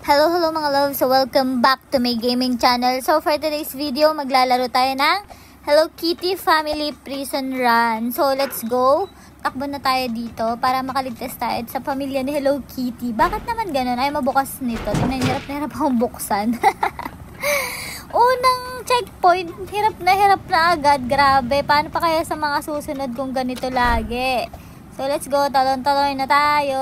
Hello mga love. So welcome back to my gaming channel. So for today's video, maglalaro tayo ng Hello Kitty Family Prison Run. So let's go. Takbo na tayo dito para makaligtas tayo sa pamilya ni Hello Kitty. Bakit naman ganun? Ay, mabukas nito. Tingnan, hirap na hirap akong buksan. Unang checkpoint, hirap na agad. Grabe. Paano pa kaya sa mga susunod kung ganito lagi? So let's go. Talon-talon na tayo.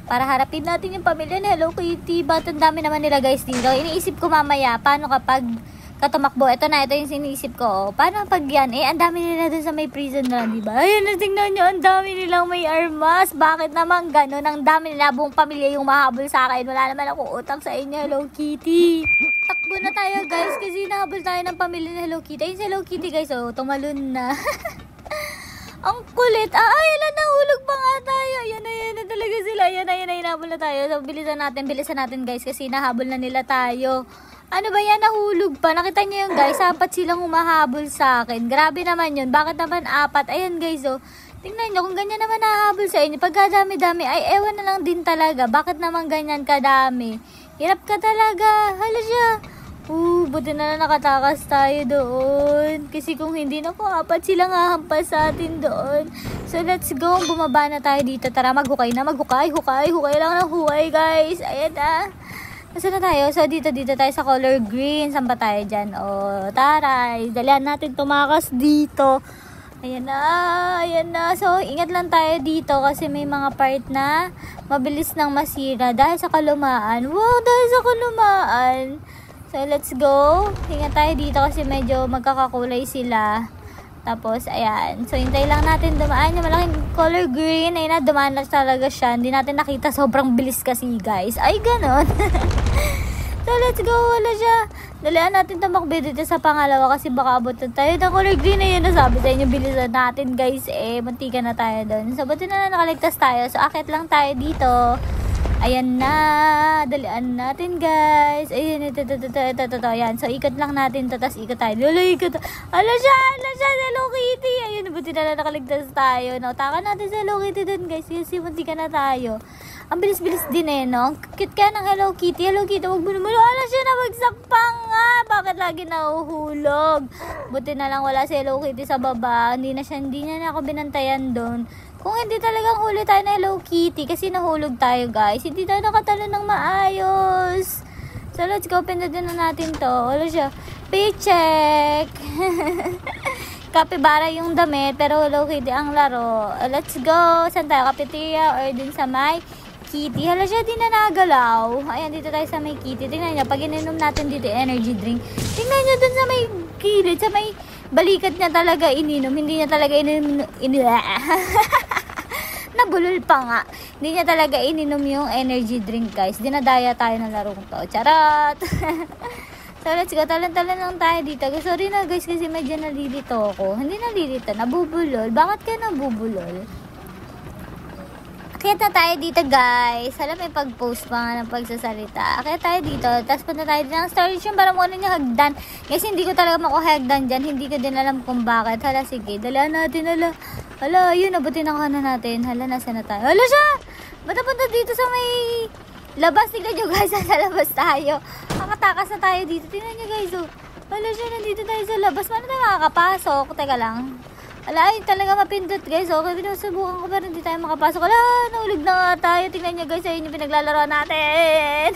Para harapin natin yung pamilya ni Hello Kitty. Ba't ang dami naman nila guys dito? Iniisip ko mamaya, paano kapag katumakbo? Ito yung iniisip ko. Oh. Paano pag yan? Ang dami nila dun sa may prison run, diba? Ayun, tingnan nyo, ang dami nilang may armas. Bakit naman ganun? Ang dami nila, buong pamilya yung mahabol sa akin. Wala naman ako utang sa inyo, Hello Kitty. Takbo na tayo guys, kasi nahabol tayo ng pamilya ni Hello Kitty. Ayun si Hello Kitty guys, oh, tumalon na. Ang kulit. Ay, nahulog pa nga tayo. Yan na talaga sila. Yan na, nahabol na tayo. So, bilisan natin guys, kasi nahabol na nila tayo. Ano ba yan? Nahulog pa. Nakita niyo yung guys, apat silang humahabol sa akin. Grabe naman yun. Bakit naman apat? Ayan guys, oh. Tingnan nyo, kung ganyan naman nahabol sa inyo, pagkadami-dami, ay ewan na lang din talaga. Bakit naman ganyan kadami? Hirap ka talaga. Hala siya. Buti na nakatakas tayo doon. Kasi kung hindi na po, apat silang hahampas sa atin doon. So, let's go. Bumaba na tayo dito. Tara, maghukay na. Hukay lang ng huway, guys. Ayan na. Nasaan na tayo? So, dito tayo sa color green. Saan ba tayo dyan? Tara. Dalihan natin tumakas dito. Ayan na. So, ingat lang tayo dito kasi may mga part na mabilis nang masira dahil sa kalumaan. Wow, dahil sa kalumaan. So, let's go. Hinga tayo dito kasi medyo magkakakulay sila. Tapos, ayan. So, hintay lang natin dumaan. Yung malaking color green. Ayun na, dumaan na talaga siya. Hindi natin nakita. Sobrang bilis kasi, guys. Ay, ganon. So, let's go. Wala siya. Dalian natin tumakbo dito sa pangalawa kasi baka abot na tayo. Yung color green na yun. Nasabi sa inyo, bilisan natin, guys. Muntika na tayo doon. So, buti na nakaligtas tayo. So, akit lang tayo dito. Ayan na, dalian natin guys. Ayan, ito. Ayan, so ikot lang natin to, tapos ikot tayo. Ikot. Ala siya, Hello Kitty. Ayun, buti na nakaligtas tayo. Nautakan natin sa Hello Kitty dun guys, kasi muntika na tayo. Ang bilis-bilis din no? Cute kaya ng Hello Kitty. Hello Kitty, wag mo naman. Ala siya, nabagsak pa nga. Bakit lagi nahuhulog? Buti na lang wala si Hello Kitty sa baba. Hindi na ako binantayan doon. Kung hindi talagang huli tayo na Hello Kitty, kasi nahulog tayo guys, hindi tayo nakatalo ng maayos. So let's go, pindutin na natin to. Wala siya, paycheck. Kapibara yung damit, pero Hello Kitty ang laro. Let's go, saan tayo? Cafeteria or din sa may Kitty. Hala siya, di na nagalaw. Ayan, dito tayo sa may Kitty. Tingnan nyo, pag ininom natin dito energy drink, tingnan nyo dun sa may kilid, sa may balikat niya talaga ininom. Hindi niya talaga ininom. Nabulol pa nga. Hindi niya talaga ininom yung energy drink, guys. Dinadaya tayo ng larong to. Charot! So, let's go. Talan-talan lang tayo dito. Sorry na, guys, kasi medyo nalilito ako. Hindi nalilito. Nabubulol. Bakit ka nabubulol? Akit na tayo dito guys. Alam, may pag-post pa nga ng pagsasalita. Akit tayo dito. Tapos punta tayo dito ng storage room para muna niya hagdan. Kasi hindi ko talaga makuha hagdan dyan. Hindi ko din alam kung bakit. Hala, sige. Dala natin. Hala, yun. Abutin ang kanan natin. Hala, nasa na tayo. Hala siya! Ba't punta dito sa may labas? Tignan nyo guys. Sa labas tayo. Makatakas na tayo dito. Tignan nyo guys. Hala siya. Nandito tayo sa labas. Paano tayo makakapasok? Teka lang. Ala, ay talaga mapindot guys. Okay, pinusubukan ko pero hindi tayo makapasok. Ala, nahulog na nga tayo. Tingnan nyo guys, ayun yung pinaglalaroan natin.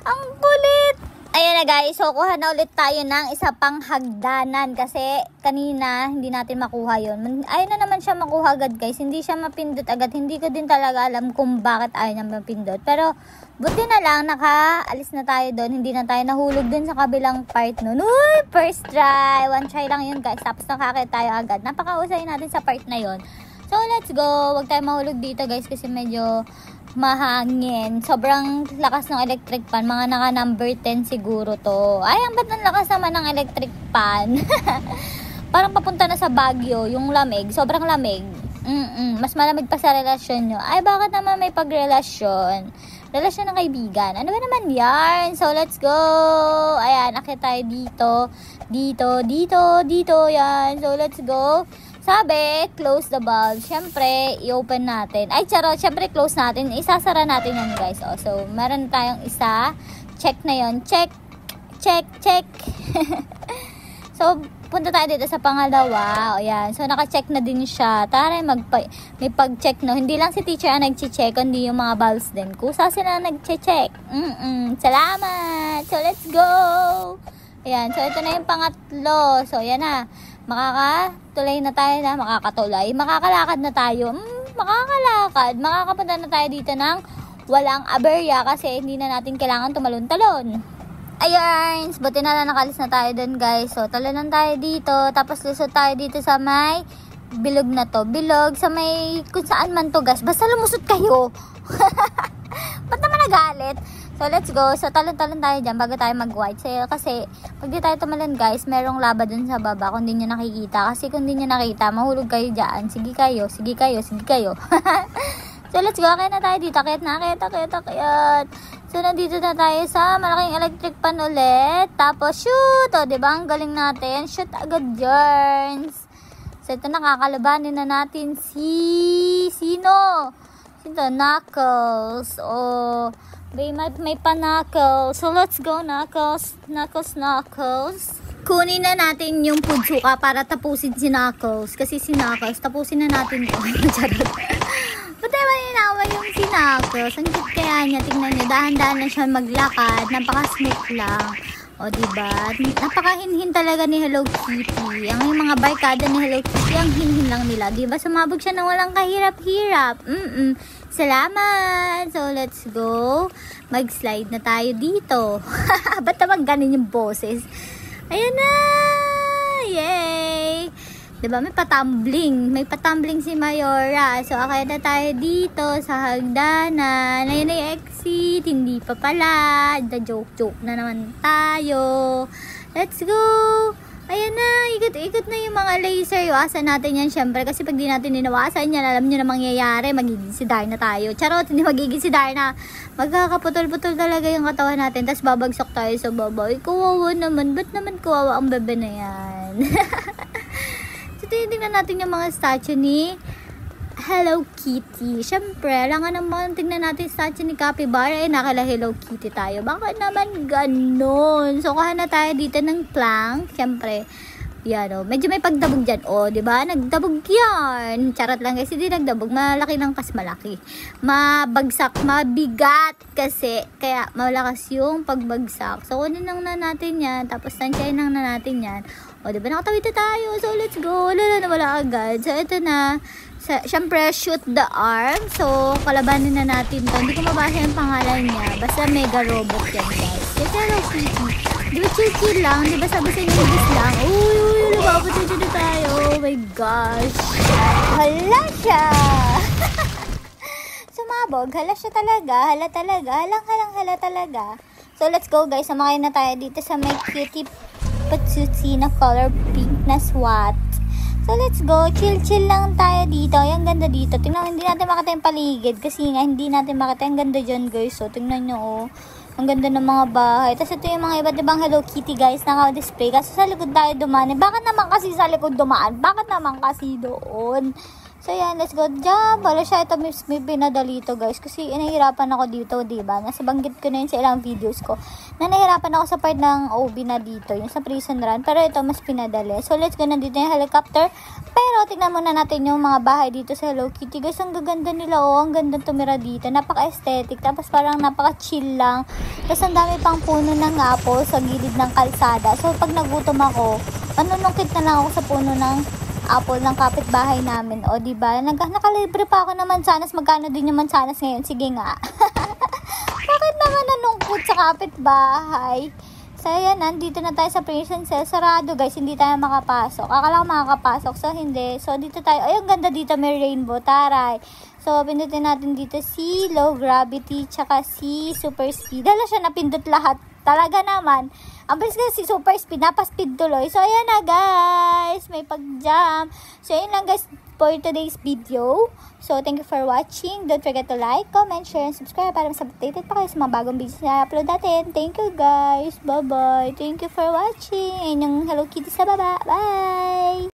Ang kulit. Ayan na guys, so kuha na ulit tayo ng isa pang hagdanan. Kasi kanina hindi natin makuha yun. Ayun na naman siya makuha agad guys. Hindi siya mapindot agad. Hindi ko din talaga alam kung bakit ayaw niya mapindot. Pero buti na lang, nakaalis na tayo doon. Hindi na tayo nahulog dun sa kabilang part nun. Uy, first try. One try lang yun guys. Tapos nakakit tayo agad. Napakausay natin sa part na yun. So let's go. Huwag tayo mahulog dito guys kasi medyo mahangin. Sobrang lakas ng electric fan. Mga naka number 10 siguro to. Ay, ang ba't ang lakas naman ng electric fan? Parang papunta na sa Baguio. Yung lamig. Sobrang lamig. Mas malamig pa sa relasyon nyo. Ay, bakit naman may pagrelasyon? Relasyon ng kaibigan. Ano ba naman yan? So, let's go. Ayan, akit tayo dito. Dito. Yan. So, let's go. Sabi, close the bulb. Siyempre, i-open natin. Ay, charot. Siyempre, close natin. Isasara natin yan, guys. O, so, meron tayong isa. Check na yon. Check. Check. Check. So, punta tayo dito sa pangalawa. O, yan. So, naka-check na din siya. Tara, may pag-check, no? Hindi lang si teacher ang nag-check, kundi yung mga bulbs din. Kusa sila nag-check. Salamat! So, let's go! Ayan. So, ito na yung pangatlo. So, yan na. Makakatulay na tayo na. Makakatulay. Makakalakad na tayo. Makakalakad. Makakapunta na tayo dito ng walang aberya kasi hindi na natin kailangan tumalon-talon. Ayan, buti na lang nakalis na tayo dun, guys. So, talonan tayo dito. Tapos, lusot tayo dito sa may bilog na to. Bilog sa may kung saan man to, guys. Basta lumusot kayo. Ba't naman nagalit? So, let's go. So, talon-talon tayo dyan bago tayo mag-white sale. Kasi, pag di tayo tumalon, guys, merong laba dun sa baba kung di nyo nakikita. Kasi kung di nyo nakita, mahulog kayo dyan. Sige kayo, sige kayo, sige kayo. So, let's go. Kaya na tayo dito. Kayat na, kayat. So, nandito na tayo sa malaking electric pan ulit. Tapos, shoot! O, diba? Ang galing natin. Shoot agad, Jerns. So, ito nakakalabanin na natin sino? Sino? Knuckles. O, may pa-Knuckles. So, let's go, Knuckles. Knuckles. Kunin na natin yung pudsuka para tapusin si Knuckles. Kasi si Knuckles, tapusin na natin ito. Charot. Ba't tayo maninawa yung si Knuckles? Ang cute kaya niya. Tingnan niyo. Dahan-dahan lang siya maglakad. Napaka-smooth lang. O, diba? Napaka-hinhin talaga ni Hello Kitty. Ang mga barkada ni Hello Kitty, ang hinhin lang nila. Diba? Sumabog siya ng walang kahirap-hirap. Salamat! So, let's go. Mag-slide na tayo dito. Ba't naman ganun yung boses? Ayan na! Yay! Diba, may patumbling si Mayora. So, akaya na tayo dito sa hagdanan. Ayun na yung exit. Hindi pa pala. Joke na naman tayo. Let's go! Ayan na, ikot-ikot na yung mga laser. Iwasan natin yan, syempre. Kasi pag di natin inawasan yan, alam nyo na mangyayari. Magiging si Darna tayo. Charot, hindi magiging si Darna. Magkakaputol-putol talaga yung katawan natin. Tapos babagsak tayo sa babaw. Kawawa naman. Ba't naman kawawa ang bebe na yan? So, tingnan natin yung mga statue ni Hello Kitty. Siyempre, alangan naman tingnan natin statue ni Capybara. Nakala Hello Kitty tayo. Bakit naman ganon? So, kuha na tayo dito ng plank. Siyempre, yan o. Medyo may pagdabog dyan. O, diba? Nagdabog yan. Charot lang guys. Hindi nagdabog. Malaki lang kas malaki. Mabagsak. Mabigat kasi. Kaya, malakas yung pagbagsak. So, kunin lang na natin yan. Tapos, tansyahin lang na natin yan. O, diba? Nakatawid na tayo. So, let's go. Wala agad. So, ito na. Siyempre, shoot the arm. So, kalabanin na natin to. Hindi ko mabasa yung pangalan niya. Basta mega robot yan, guys. Kasi Hello Kitty. Diba chill lang? Diba sabi sa inyo nagis lang? Uy, lumabot na tayo. Oh my gosh. Hala siya. Sumabog. Hala siya talaga. Hala talaga. So, let's go, guys. Sumakain na tayo dito sa may cutie patsusi na color pink na SWAT. So, let's go. Chill lang tayo dito. Ang ganda dito. Tingnan, hindi natin makita yung paligid. Kasi nga, hindi natin makita. Ang ganda dyan, guys. So, tingnan nyo, oh. Ang ganda ng mga bahay. Tapos, ito yung mga iba't ibang Hello Kitty, guys. Naka-display. Kasi sa likod tayo dumaan. Bakit naman kasi sa likod dumaan? Bakit naman kasi doon? So, yan. Let's go. Diyan. Wala siya. Ito may pinadalito, guys. Kasi, nahihirapan ako dito, diba? Nasa banggit ko na yun sa ilang videos ko. Nahihirapan ako sa part ng OB na dito. Yung sa prison run. Pero ito, mas pinadali. So, let's go. Nandito yung helicopter. Pero, tignan muna natin yung mga bahay dito sa Hello Kitty. Guys, ang gaganda nila, oh. Ang ganda tumira dito. Napaka-aesthetic. Tapos, parang napaka-chill lang. Tapos, ang dami pang puno ng apple sa gilid ng kalsada. So, pag nagutom ako, manunungkit na lang ako sa puno ng apple ng kapitbahay namin. O, diba? Nakalibre pa ako ng mansanas. Magkano din yung mansanas ngayon? Sige nga. Bakit naman nalungkot sa kapitbahay? So, ayan. Nandito na tayo sa prison cell. Sarado, guys. Hindi tayo makapasok. Akala ko makakapasok. So, hindi. So, dito tayo. Ay, ang ganda dito. May rainbow. Taray. So, pindutin natin dito si low gravity tsaka si super speed. Dala siya napindot lahat. Talaga naman. Ang bilis kasi super speed. Napaspeed tuloy. So, ayan na, guys. May pag-jump. So, ayan lang, guys, for today's video. So, thank you for watching. Don't forget to like, comment, share, and subscribe para mas updated pa kayo sa mga bagong videos na upload natin. Thank you, guys. Bye-bye. Thank you for watching. Ayan yung Hello Kitty sa baba. Bye!